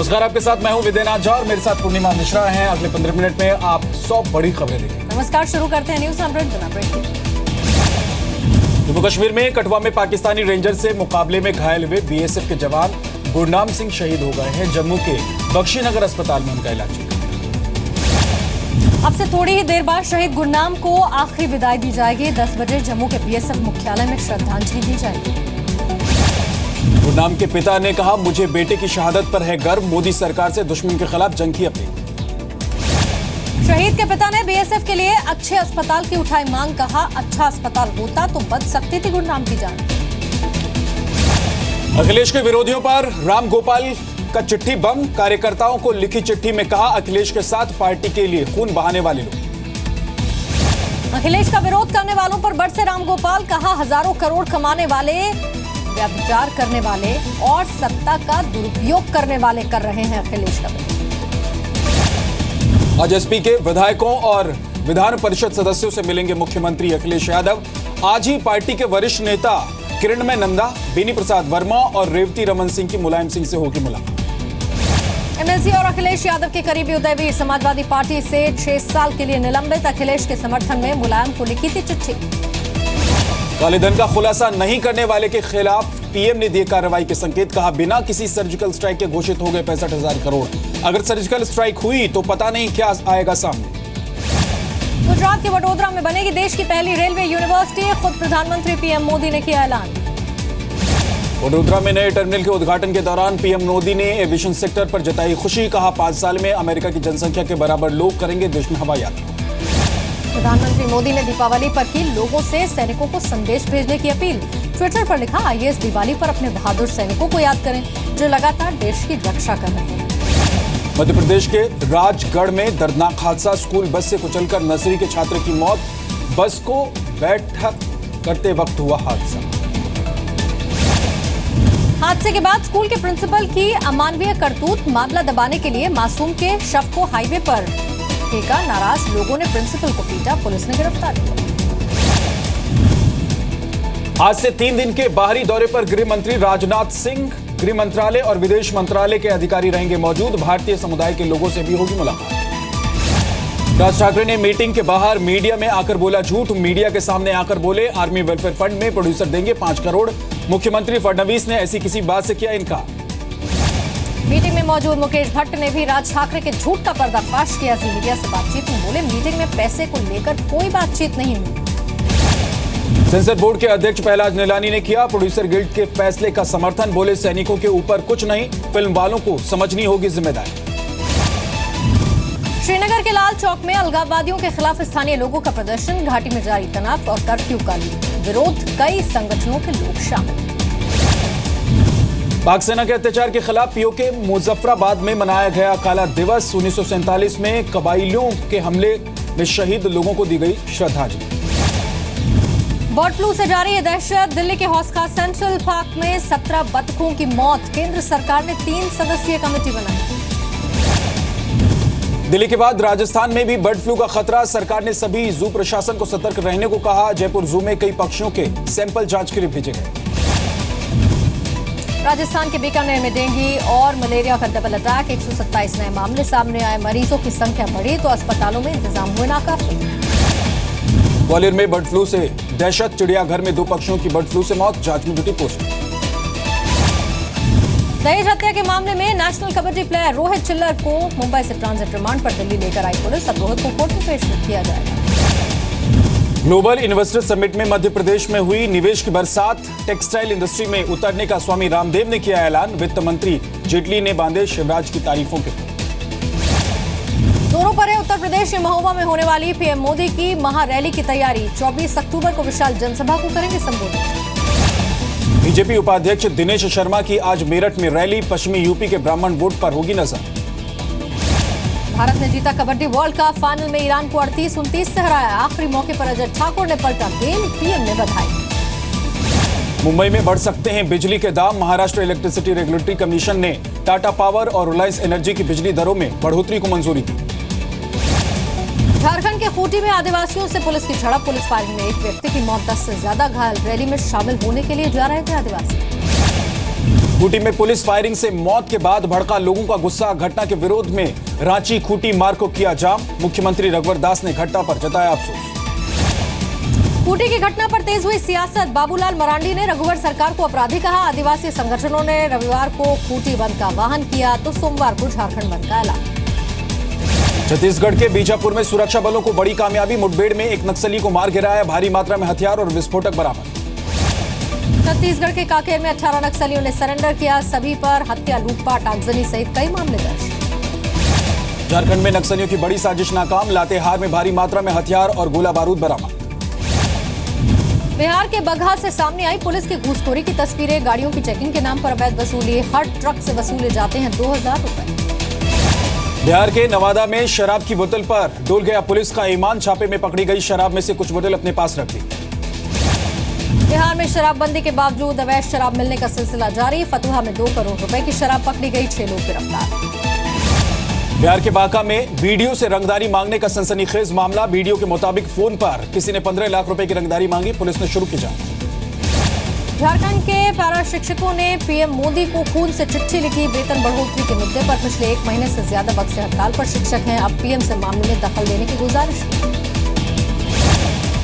नमस्कार, आपके साथ मैं हूं विदेनाथ झा और मेरे साथ पूर्णिमा मिश्रा हैं। अगले 15 मिनट में आप 100 बड़ी खबरें देखेंगे। नमस्कार, शुरू करते हैं न्यूज 100। जम्मू कश्मीर में कठुआ में पाकिस्तानी रेंजर से मुकाबले में घायल हुए बीएसएफ के जवान गुरनाम सिंह शहीद हो गए हैं। जम्मू के बख्शीनगर अस्पताल में उनका इलाज चल रहा है। अब से थोड़ी ही देर बाद शहीद गुरनाम को आखिरी विदाई दी जाएगी। 10 बजे जम्मू के बीएसएफ मुख्यालय में श्रद्धांजलि दी जाएगी। गुरनाम के पिता ने कहा, मुझे बेटे की शहादत पर है गर्व। मोदी सरकार से दुश्मन के खिलाफ जंग की अपील। शहीद के पिता ने बीएसएफ के लिए अच्छे अस्पताल की उठाई मांग। कहा, अच्छा अस्पताल होता तो बच सकती थी गुरनाम की जान। अखिलेश के विरोधियों पर राम गोपाल का चिट्ठी बम। कार्यकर्ताओं को लिखी चिट्ठी में कहा, अखिलेश के साथ पार्टी के लिए खून बहाने वाले लोग। अखिलेश का विरोध करने वालों पर बरसे राम गोपाल। कहा, हजारों करोड़ कमाने वाले, व्यभिचार करने वाले और सत्ता का दुरुपयोग करने वाले कर रहे हैं अखिलेश का विरोध। आज एसपी के विधायकों और विधान परिषद सदस्यों से मिलेंगे मुख्यमंत्री अखिलेश यादव। आज ही पार्टी के वरिष्ठ नेता किरणमय नंदा, बेनी प्रसाद वर्मा और रेवती रमन सिंह की मुलायम सिंह से होगी मुलाकात। एमएलसी और अखिलेश यादव के करीबी उदयवीर समाजवादी पार्टी से 6 साल के लिए निलंबित। अखिलेश के समर्थन में मुलायम को लिखी थी चिट्ठी। काले धन का खुलासा नहीं करने वाले के खिलाफ पीएम ने दिए कार्रवाई के संकेत। कहा, बिना किसी सर्जिकल स्ट्राइक के घोषित हो गए 65,000 करोड़। अगर सर्जिकल स्ट्राइक हुई तो पता नहीं क्या आएगा सामने। गुजरात के वडोदरा में बनेगी देश की पहली रेलवे यूनिवर्सिटी। खुद प्रधानमंत्री पीएम मोदी ने किया ऐलान। वडोदरा में नए टर्मिनल के उद्घाटन के दौरान पीएम मोदी ने एविएशन सेक्टर पर जताई खुशी। कहा, 5 साल में अमेरिका की जनसंख्या के बराबर लोग करेंगे देश में हवाई यात्रा। प्रधानमंत्री मोदी ने दीपावली पर की लोगों से सैनिकों को संदेश भेजने की अपील। ट्विटर पर लिखा, आइए इस दिवाली पर अपने बहादुर सैनिकों को याद करें जो लगातार देश की रक्षा कर रहे हैं। मध्य प्रदेश के राजगढ़ में दर्दनाक हादसा। स्कूल बस से कुचलकर नर्सरी के छात्र की मौत। बस को बैठक करते वक्त हुआ हादसा। हादसे के बाद स्कूल के प्रिंसिपल की अमानवीय करतूत। मामला दबाने के लिए मासूम के शव को हाईवे पर फेंका। नाराज लोगों ने प्रिंसिपल को पीटा। पुलिस ने गिरफ्तार किया। आज से 3 दिन के बाहरी दौरे पर गृह मंत्री राजनाथ सिंह। गृह मंत्रालय और विदेश मंत्रालय के अधिकारी रहेंगे मौजूद। भारतीय समुदाय के लोगों से भी होगी मुलाकात। राज ठाकरे ने मीटिंग के बाहर मीडिया में आकर बोला झूठ। मीडिया के सामने आकर बोले, आर्मी वेलफेयर फंड में प्रोड्यूसर देंगे 5 करोड़। मुख्यमंत्री फडणवीस ने ऐसी किसी बात से किया इनकार। मीटिंग में मौजूद मुकेश भट्ट ने भी राज ठाकरे के झूठ का पर्दाफाश किया। जी मीडिया से बातचीत में बोले, मीटिंग में पैसे को लेकर कोई बातचीत नहीं हुई। सेंसर बोर्ड के अध्यक्ष पहलाज निलानी ने किया प्रोड्यूसर गिल्ड के फैसले का समर्थन। बोले, सैनिकों के ऊपर कुछ नहीं, फिल्म वालों को समझनी होगी जिम्मेदारी। श्रीनगर के लाल चौक में अलगाववादियों के खिलाफ स्थानीय लोगों का प्रदर्शन। घाटी में जारी तनाव और कर्फ्यू का विरोध। कई संगठनों के लोग शामिल। पाक सेना के अत्याचार के खिलाफ पीओके मुजफ्फराबाद में मनाया गया काला दिवस। 1947 में कबाइलियों के हमले में शहीद लोगों को दी गई श्रद्धांजलि। बर्ड फ्लू से जारी है दहशत। दिल्ली के हौस खास सेंट्रल पार्क में 17 बतखों की मौत। केंद्र सरकार ने 3 सदस्यीय कमेटी बनाई। दिल्ली के बाद राजस्थान में भी बर्ड फ्लू का खतरा। सरकार ने सभी जू प्रशासन को सतर्क रहने को कहा। जयपुर जू में कई पक्षियों के सैंपल जांच के लिए भेजे गए। राजस्थान के बीकानेर में डेंगू और मलेरिया का डबल अटैक। 127 नए मामले सामने आए। मरीजों की संख्या बढ़ी तो अस्पतालों में इंतजाम हुए नाकाफी। ग्वालियर में बर्ड फ्लू से दहशत। चिड़ियाघर में 2 पक्षियों की बर्ड फ्लू से मौत। जांच में जुटी पुलिस। दहेज हत्या के मामले में नेशनल कबड्डी प्लेयर रोहित चिल्लर को मुंबई से ट्रांजिट रिमांड पर दिल्ली लेकर आई पुलिस। अब रोहित को कोर्ट में पेश किया जाएगा। ग्लोबल इन्वेस्टर समिट में मध्य प्रदेश में हुई निवेश की बरसात। टेक्सटाइल इंडस्ट्री में उतरने का स्वामी रामदेव ने किया ऐलान। वित्त मंत्री जेटली ने बांधे शिवराज की तारीफों के पुल। जोरों पर है उत्तर प्रदेश के महोबा में होने वाली पीएम मोदी की महारैली की तैयारी। 24 अक्टूबर को विशाल जनसभा को करेंगे संबोधित। बीजेपी उपाध्यक्ष दिनेश शर्मा की आज मेरठ में रैली। पश्चिमी यूपी के ब्राह्मण वोट पर होगी नजर। भारत ने जीता कबड्डी वर्ल्ड कप। फाइनल में ईरान को 38-29 से हराया। आखिरी मौके पर अजय ठाकुर ने पलटा गेम। पीएम ने बधाई। मुंबई में बढ़ सकते हैं बिजली के दाम। महाराष्ट्र इलेक्ट्रिसिटी रेगुलेटरी कमीशन ने टाटा पावर और रिलायंस एनर्जी की बिजली दरों में बढ़ोतरी को मंजूरी दी। झारखंड के खूंटी में आदिवासियों से पुलिस की झड़प। पुलिस फायरिंग में एक व्यक्ति की मौत, 10 से ज्यादा घायल। रैली में शामिल होने के लिए जा रहे थे आदिवासी। खूंटी में पुलिस फायरिंग से मौत के बाद भड़का लोगों का गुस्सा। घटना के विरोध में रांची खूंटी मार्ग को किया जाम। मुख्यमंत्री रघुवर दास ने घटना पर जताया अफसोस। खूंटी की घटना पर तेज हुई सियासत। बाबूलाल मरांडी ने रघुवर सरकार को अपराधी कहा। आदिवासी संगठनों ने रविवार को खूंटी बंद का आह्वान किया तो सोमवार को झारखंड बंद का ऐलान। छत्तीसगढ़ के बीजापुर में सुरक्षा बलों को बड़ी कामयाबी। मुठभेड़ में एक नक्सली को मार गिराया। भारी मात्रा में हथियार और विस्फोटक बरामद। छत्तीसगढ़ के कांकेर में 18 नक्सलियों ने सरेंडर किया। सभी पर हत्या, लूटपाट, आगजनी सहित कई मामले दर्ज। झारखंड में नक्सलियों की बड़ी साजिश नाकाम। लातेहार में भारी मात्रा में हथियार और गोला बारूद बरामद। बिहार के बगहा से सामने आई पुलिस की घूसखोरी की तस्वीरें। गाड़ियों की चेकिंग के नाम पर अवैध वसूली। हर ट्रक से वसूले जाते हैं 2000 रुपए। बिहार के नवादा में शराब की बोतल पर डोल गया पुलिस का ईमान। छापे में पकड़ी गई शराब में से कुछ बोतल अपने पास रख ली। बिहार में शराबबंदी के बावजूद अवैध शराब मिलने का सिलसिला जारी। फतुहा में 2 करोड़ रुपए की शराब पकड़ी गई। 6 लोग गिरफ्तार। बिहार के बांका में वीडियो से रंगदारी मांगने का सनसनीखेज मामला। वीडियो के मुताबिक फोन पर किसी ने 15 लाख रुपए की रंगदारी मांगी। पुलिस ने शुरू की जांच। झारखंड के पैरा शिक्षकों ने पीएम मोदी को खून से चिट्ठी लिखी। वेतन बढ़ोतरी के मुद्दे पर पिछले 1 महीने से ज्यादा वक्त से हड़ताल पर शिक्षक हैं। अब पीएम से मामले में दखल देने की गुजारिश।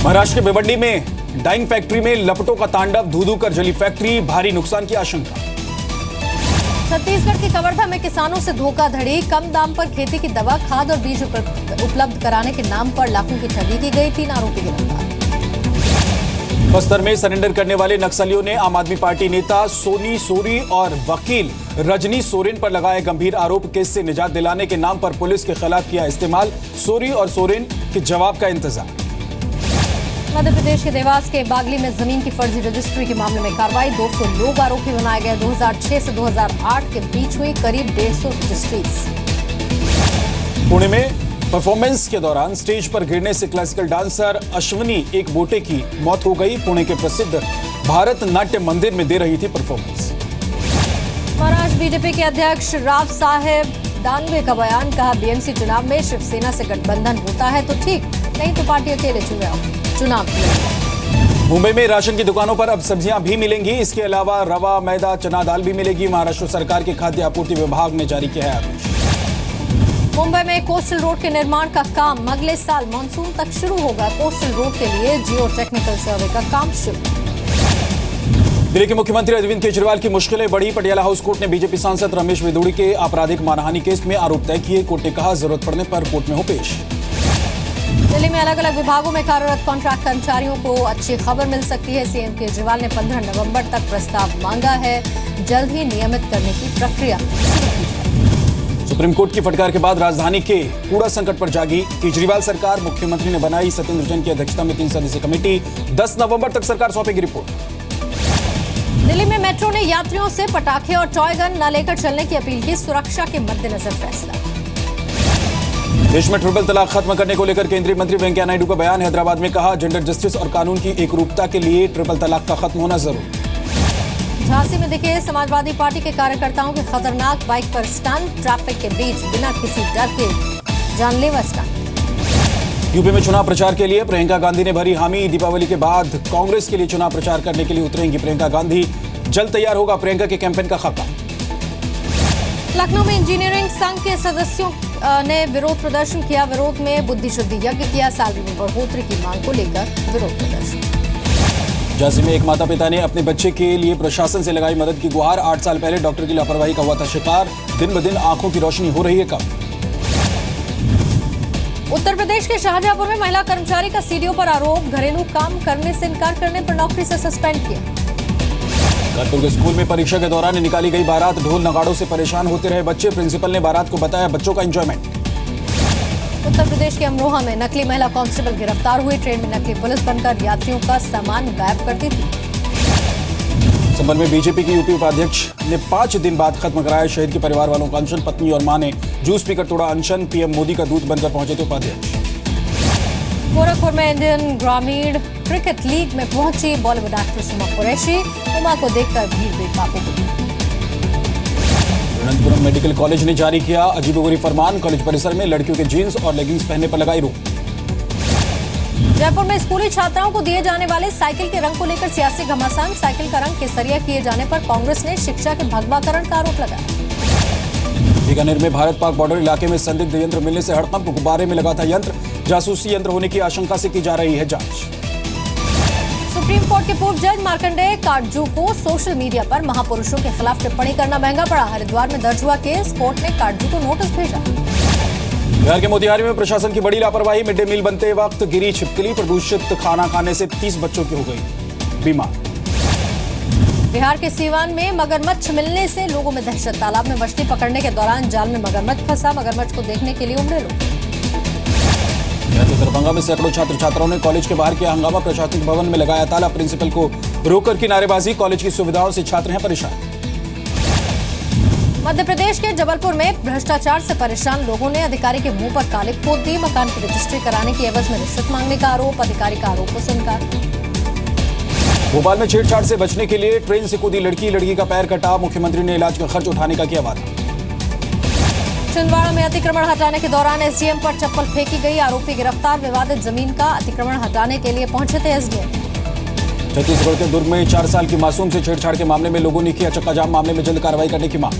महाराष्ट्र के भिवंडी में डाइंग फैक्ट्री में लपटों का तांडव। धू-धू कर जली फैक्ट्री। भारी नुकसान की आशंका। छत्तीसगढ़ के कवर्धा में किसानों से धोखाधड़ी। कम दाम पर खेती की दवा, खाद और बीज उपलब्ध कराने के नाम पर लाखों की ठगी की गई। 3 आरोपी गिरफ्तार। बस्तर में सरेंडर करने वाले नक्सलियों ने आम आदमी पार्टी नेता सोनी सोरी और वकील रजनी सोरेन पर लगाए गंभीर आरोप। केस से निजात दिलाने के नाम पर पुलिस के खिलाफ किया इस्तेमाल। सोरी और सोरेन के जवाब का इंतजार। मध्य प्रदेश के देवास के बागली में जमीन की फर्जी रजिस्ट्री के मामले में कार्रवाई। 200 लोग आरोपी बनाए गए। 2006 से 2008 के बीच हुई करीब 150 रजिस्ट्रीज। पुणे में परफॉर्मेंस के दौरान स्टेज पर गिरने से क्लासिकल डांसर अश्विनी एक बोटे की मौत हो गई। पुणे के प्रसिद्ध भारत नाट्य मंदिर में दे रही थी परफॉर्मेंस। महाराष्ट्र बीजेपी के अध्यक्ष राव साहेब दानवे का बयान। कहा, बीएमसी चुनाव में शिवसेना से गठबंधन होता है तो ठीक, नहीं तो पार्टी अकेले चुनाव। मुंबई में राशन की दुकानों पर अब सब्जियां भी मिलेंगी। इसके अलावा रवा, मैदा, चना दाल भी मिलेगी। महाराष्ट्र सरकार के खाद्य आपूर्ति विभाग ने जारी किया है आदेश। मुंबई में कोस्टल रोड के निर्माण का काम अगले साल मानसून तक शुरू होगा। कोस्टल रोड के लिए जियो टेक्निकल सर्वे का काम शुरू। दिल्ली के मुख्यमंत्री अरविंद केजरीवाल की मुश्किलें बढ़ी। पटियाला हाउस कोर्ट ने बीजेपी सांसद रमेश विदुड़ी के आपराधिक मानहानि केस में आरोप तय किए। कोर्ट ने कहा, जरूरत पड़ने पर कोर्ट में हो पेश। दिल्ली में अलग अलग विभागों में कार्यरत कॉन्ट्रैक्ट कर्मचारियों को अच्छी खबर मिल सकती है। सीएम केजरीवाल ने 15 नवंबर तक प्रस्ताव मांगा है। जल्द ही नियमित करने की प्रक्रिया। सुप्रीम कोर्ट की फटकार के बाद राजधानी के कूड़ा संकट पर जागी केजरीवाल सरकार। मुख्यमंत्री ने बनाई सत्येंद्र जैन की अध्यक्षता में 3 सदस्यीय कमेटी। 10 नवंबर तक सरकार सौंपेगी रिपोर्ट। दिल्ली में मेट्रो ने यात्रियों से पटाखे और टॉय गन न लेकर चलने की अपील की। सुरक्षा के मद्देनजर फैसला। देश में ट्रिपल तलाक खत्म करने को लेकर केंद्रीय मंत्री वेंकैया नायडू का बयान। हैदराबाद में कहा, जेंडर जस्टिस और कानून की एकरूपता के लिए ट्रिपल तलाक का खत्म होना जरूरी। झांसी में दिखे समाजवादी पार्टी के कार्यकर्ताओं के खतरनाक बाइक पर स्टंट। ट्रैफिक के बीच बिना किसी डर के जानलेवा स्टंट। यूपी में चुनाव प्रचार के लिए प्रियंका गांधी ने भरी हामी। दीपावली के बाद कांग्रेस के लिए चुनाव प्रचार करने के लिए उतरेंगी प्रियंका गांधी। जल्द तैयार होगा प्रियंका के कैंपेन का खाका। लखनऊ में इंजीनियरिंग संघ के सदस्यों ने विरोध प्रदर्शन किया। विरोध में बुद्धि शुद्धि यज्ञ किया। सैलरी में बढ़ोतरी की मांग को लेकर विरोध प्रदर्शन। झांसी में एक माता पिता ने अपने बच्चे के लिए प्रशासन से लगाई मदद की गुहार। 8 साल पहले डॉक्टर की लापरवाही का हुआ था शिकार। दिन ब दिन आंखों की रोशनी हो रही है कम। उत्तर प्रदेश के शाहजहांपुर में महिला कर्मचारी का सीडीओ पर आरोप। घरेलू काम करने से इनकार करने पर नौकरी से सस्पेंड किया। कानपुर के स्कूल में परीक्षा के दौरान निकाली गई बारात। ढोल नगाड़ों से परेशान होते रहे बच्चे। प्रिंसिपल ने बारात को बताया बच्चों का एंजॉयमेंट। उत्तर प्रदेश के अमरोहा में नकली महिला कांस्टेबल गिरफ्तार हुई। ट्रेन में नकली पुलिस बनकर यात्रियों का सामान गायब करती थी। संभल में बीजेपी की यूपी उपाध्यक्ष ने 5 दिन बाद खत्म कराया शहीद के परिवार वालों का अनशन। पत्नी और मां ने जूस पीकर तोड़ा अनशन। पीएम मोदी का दूत बनकर पहुंचे थे उपाध्यक्ष। गोरखपुर में इंडियन ग्रामीण क्रिकेट लीग में पहुंची बॉलीवुड एक्ट्रेस उमा कुरैशी। उमा को देखकर भीड़ बेकाबू हुई। अनंतपुरम मेडिकल कॉलेज ने जारी किया अजीबोगरीब फरमान। कॉलेज परिसर में लड़कियों के जीन्स और लेगिंग्स पहनने पर लगाई रोक। जयपुर में स्कूली छात्राओं को दिए जाने वाले साइकिल के रंग को लेकर सियासी घमासान। साइकिल का रंग केसरिया किए जाने पर कांग्रेस ने शिक्षा के भगवाकरण का आरोप लगाया। बीकानेर में भारत पाक बॉर्डर इलाके में संदिग्ध यंत्र मिलने से हड़कंप। गुब्बारे में लगा था यंत्र। जासूसी यंत्र होने की आशंका से की जा रही है जांच। सुप्रीम कोर्ट के पूर्व जज मार्कंडेय काटजू को सोशल मीडिया पर महापुरुषों के खिलाफ टिप्पणी करना महंगा पड़ा। हरिद्वार में दर्ज हुआ केस, कोर्ट ने काटजू को नोटिस भेजा। बिहार के मोतिहारी में प्रशासन की बड़ी लापरवाही। मिड डे मील बनते वक्त गिरी छिपकली। प्रदूषित खाना खाने से 30 बच्चों की हो गई बीमार। बिहार के सीवान में मगरमच्छ मिलने से लोगों में दहशत। तालाब में मछली पकड़ने के दौरान जाल में मगरमच्छ फंसा। मगरमच्छ को देखने के लिए उमड़े लोग। दरभंगा में सैकड़ों छात्र छात्राओं ने कॉलेज के बाहर किया हंगामा। प्रशासनिक भवन में लगाया ताला। प्रिंसिपल को रोककर की नारेबाजी। कॉलेज की सुविधाओं से छात्र हैं परेशान। मध्य प्रदेश के जबलपुर में भ्रष्टाचार से परेशान लोगों ने अधिकारी के मुंह पर कालिक पोत दी। मकान की रजिस्ट्री कराने की एवज में रिश्वत मांगने का आरोप। अधिकारी का आरोपों से इनकार। भोपाल में छेड़छाड़ से बचने के लिए ट्रेन से कूदी लड़की का पैर कटा। मुख्यमंत्री ने इलाज का खर्च उठाने का किया वादा। छिंदवाड़ा में अतिक्रमण हटाने के दौरान एसडीएम पर चप्पल फेंकी गई। आरोपी गिरफ्तार। विवादित जमीन का अतिक्रमण हटाने के लिए पहुंचे थे एसडीएम। छत्तीसगढ़ के दुर्ग में 4 साल की मासूम से छेड़छाड़ के मामले में लोगों ने किया चक्काजाम। मामले में जल्द कार्रवाई करने की मांग।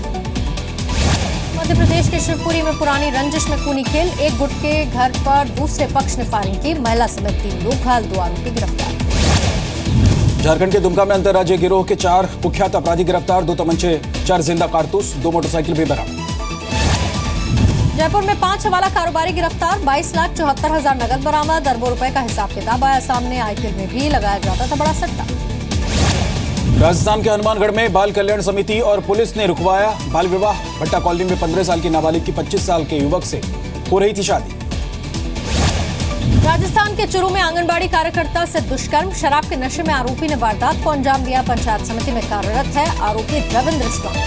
मध्य प्रदेश के शिवपुरी में पुरानी रंजिश में खूनी खेल। एक गुट के घर पर दूसरे पक्ष ने फायरिंग की। महिला समेत 3 लोग घायल। 2 आरोपी गिरफ्तार। झारखंड के दुमका में अंतर्राज्यीय गिरोह के 4 कुख्यात अपराधी गिरफ्तार। 2 तमंचे, 4 जिंदा कारतूस, 2 मोटरसाइकिल भी बरामद। जयपुर में 5 हवाला कारोबारी गिरफ्तार। 22,74,000 नगद बरामद। अरबों रुपए का हिसाब किताब आया सामने। आईपीएल में भी लगाया जाता था बड़ा सट्टा। राजस्थान के हनुमानगढ़ में बाल कल्याण समिति और पुलिस ने रुकवाया बाल विवाह। भट्टा कॉलोनी में 15 साल की नाबालिग की 25 साल के युवक से हो रही थी शादी। राजस्थान के चुरू में आंगनबाड़ी कार्यकर्ता से दुष्कर्म। शराब के नशे में आरोपी ने वारदात को अंजाम दिया। पंचायत समिति में कार्यरत है आरोपी रविंद्र स्वामी।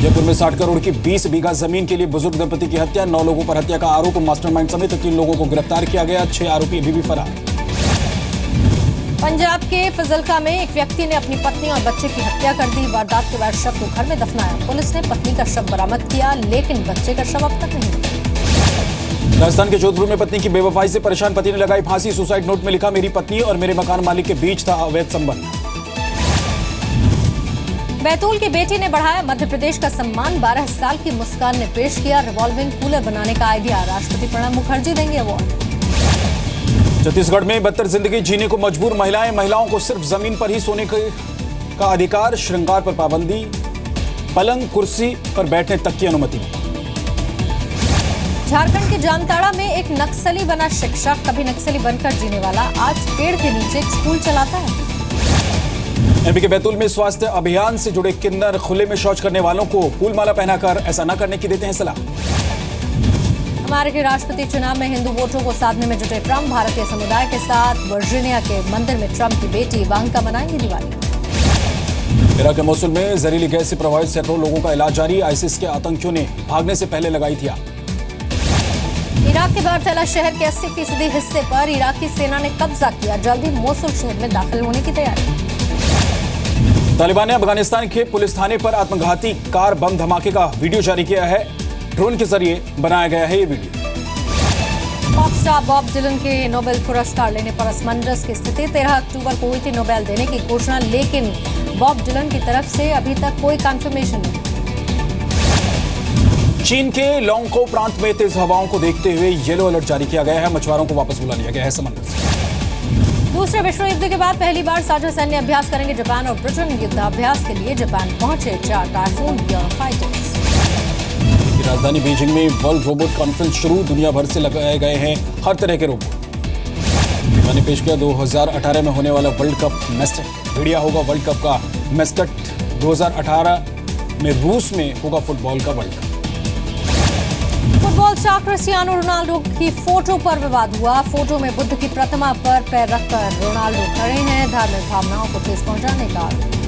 जयपुर में 60 करोड़ की 20 बीघा जमीन के लिए बुजुर्ग दंपति की हत्या। 9 लोगों पर हत्या का आरोप। मास्टरमाइंड समेत 3 लोगों को गिरफ्तार किया गया। 6 आरोपी अभी भी फरार। पंजाब के फजलका में एक व्यक्ति ने अपनी पत्नी और बच्चे की हत्या कर दी। वारदात के बाद शव को घर में दफनाया। पुलिस ने पत्नी का शव बरामद किया, लेकिन बच्चे का शव अब तक नहीं मिला। राजस्थान के जोधपुर में पत्नी की बेवफाई से परेशान पति ने लगाई फांसी। सुसाइड नोट में लिखा, मेरी पत्नी और मेरे मकान मालिक के बीच था अवैध संबंध। बैतूल की बेटी ने बढ़ाया मध्य प्रदेश का सम्मान। 12 साल की मुस्कान ने पेश किया रिवॉल्विंग कूलर बनाने का आइडिया। राष्ट्रपति प्रणब मुखर्जी देंगे अवार्ड। छत्तीसगढ़ में बदतर जिंदगी जीने को मजबूर महिलाओं को सिर्फ जमीन पर ही सोने का अधिकार। श्रृंगार पर पाबंदी। पलंग कुर्सी पर बैठने तक की अनुमति। झारखंड के जामताड़ा में एक नक्सली बना शिक्षक। कभी नक्सली बनकर जीने वाला आज पेड़ के नीचे एक स्कूल चलाता है। एमपी के बैतूल में स्वास्थ्य अभियान से जुड़े किन्नर खुले में शौच करने वालों को फूलमाला पहनाकर ऐसा न करने की देते हैं सलाह। अमेरिकी राष्ट्रपति चुनाव में हिंदू वोटरों को साधने में जुटे ट्रंप। भारतीय समुदाय के साथ वर्जीनिया के मंदिर में ट्रंप की बेटी इवांका मनाएंगी दिवाली। इराक के मोसुल में जहरीली गैस से प्रभावित सैकड़ों लोगों का इलाज जारी। आईसिस के आतंकियों ने भागने से पहले लगाई थी आग। इराक के बारतला शहर के 80% हिस्से पर इराकी सेना ने कब्जा किया। जल्द ही मोसुल शहर में दाखिल होने की तैयारी। तालिबान ने अफगानिस्तान के पुलिस थाने पर आत्मघाती कार बम धमाके का वीडियो जारी किया है। ड्रोन के जरिए बनाया गया है ये video. Pop star Bob Dylan के नोबेल पुरस्कार लेने पर असमंजस की स्थिति। 13 अक्टूबर को हुई थी नोबेल देने की घोषणा, लेकिन बॉब डिलन की तरफ से अभी तक कोई कंफर्मेशन नहीं। चीन के लोंगको प्रांत में तेज हवाओं को देखते हुए येलो अलर्ट जारी किया गया है। मछुआरों को वापस बुला लिया गया है समंदर से। दूसरे विश्व युद्ध के बाद पहली बार साझा सैन्य अभ्यास करेंगे जापान और ब्रिटेन। युद्धाभ्यास के लिए जापान पहुंचे 4 टाइफून फाइटर्स। राजधानी बीजिंग में वर्ल्ड रोबोट कॉन्फ्रेंस शुरू। दुनिया भर से लगाए गए हैं हर तरह के रोबोट। मैंने पेश किया 2018 में होने वाला वर्ल्ड कप मेस्कट। मीडिया होगा वर्ल्ड कप का मेस्कट। 2018 में रूस में होगा फुटबॉल का world cup. Football star Cristiano Ronaldo की फोटो पर विवाद हुआ। फोटो में बुद्ध की प्रतिमा पर पैर रखकर रोनाल्डो खड़े हैं। धार्मिक भावनाओं को ठेस पहुंचाने का आरोप।